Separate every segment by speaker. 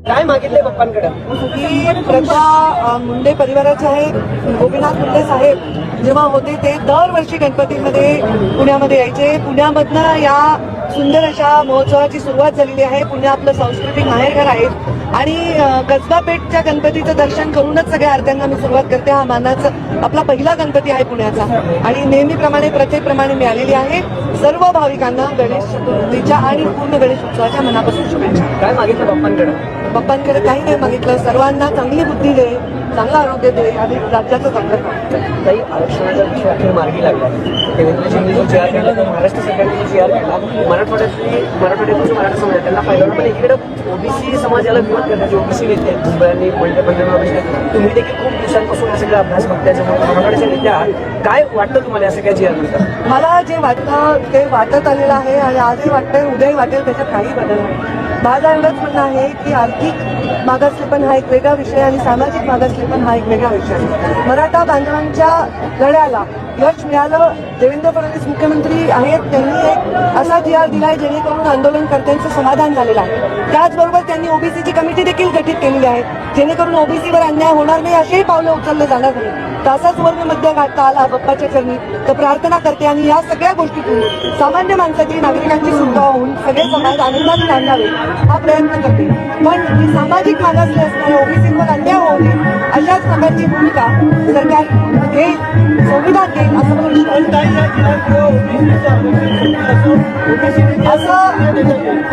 Speaker 1: काय मागितले पप्पांकडे?
Speaker 2: ही प्रथा मुंडे परिवाराची आहे. गोपीनाथ मुंडे साहेब जेव्हा होते ते दरवर्षी गणपतीमध्ये पुण्यामध्ये यायचे. पुण्यामधनं या सुंदर अशा महोत्सवाची सुरुवात झालेली आहे. पुणे आपलं सांस्कृतिक माहेरघर आहे आणि कसबा पेठच्या गणपतीचं दर्शन करूनच सगळ्या आरत्यांना मी सुरुवात करते. हा मानाचा आपला पहिला गणपती आहे पुण्याचा आणि नेहमीप्रमाणे प्रथेप्रमाणे मिळालेली आहे. सर्व भाविकांना गणेश चतुर्थीच्या आणि पूर्ण गणेश उत्सवाच्या मनापासून शुभेच्छा.
Speaker 1: काय मागितलं पप्पांकडे?
Speaker 2: पप्पांकडे काही नाही मागितलं. सर्वांना चांगली बुद्धी दे, चांगलं आरोग्य दे आणि राज्याचं चांगलं काम.
Speaker 1: काही आरक्षणाचा विषय अखेर मार्गी लागला. देवेंद्रजींनी जो जी आर काढला, तो महाराष्ट्र सरकारने जो जी आर काढला, मराठवाड्यातून मराठा समाज त्यांना फायदा होणार. पण एकीकडे ओबीसी समाज याला विरोध करतात. जे ओबीसी नेते आहेत मुंबई पंजाब, तुम्ही देखील खूप दिवसांपासून या सगळा अभ्यास बघताय. मराठवाड्याच्या नेत्या काय वाटतं तुम्हाला असं काय जी आर म्हणतात?
Speaker 2: मला जे वाटतं ते वाटत आलेलं आहे आणि आजही वाटतंय, उद्याही वाटेल, त्याच्यात काही बदल नाही. माझं एवढंच म्हणणं आहे की आर्थिक मागासलेपण हा एक वेगळा विषय आणि सामाजिक मागासलेपण हा एक वेगळा विषय. मराठा बांधवांच्या लढ्याला यश मिळालं. देवेंद्र फडणवीस मुख्यमंत्री आहेत, त्यांनी एक असा जी आर दिलाय जेणेकरून आंदोलनकर्त्यांचं समाधान झालेलं आहे. त्याचबरोबर त्यांनी ओबीसीची कमिटी देखील गठीत केलेली आहे जेणेकरून ओबीसीवर अन्याय होणार नाही असेही पावलं उचलले जाणार नाही. तसाच वर्ण मध्य गाठता आला बाप्पाच्या चरणी तर प्रार्थना करते आणि या सगळ्या गोष्टीतून सामान्य माणसाची नागरिकांची सुटका होऊन सगळे समाज आनंदाने नांदावे हा प्रयत्न करते. पण ही सामाजिक मागासले असणाऱ्या ओबीसीवर अन्याय होऊ नये अशाच प्रकारची भूमिका सरकार घेईल, संविधान घेईल असं मला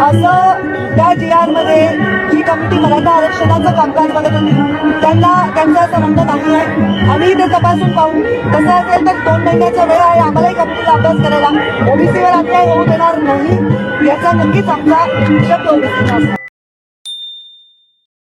Speaker 2: असं त्या जी आर मध्ये जी कमिटी मराठा आरक्षणाचं कामकाज बघत होती त्यांचं असं म्हणणं नाही आहे. आम्ही ते तपासून पाहू. तसं असेल तर 2 महिन्याचा वेळ आहे आम्हालाही कमिटीला अभ्यास करायला. ओबीसीवर अन्याय होऊ देणार नाही याचा नक्कीच आमचा शब्द ओबीसीचा असणार.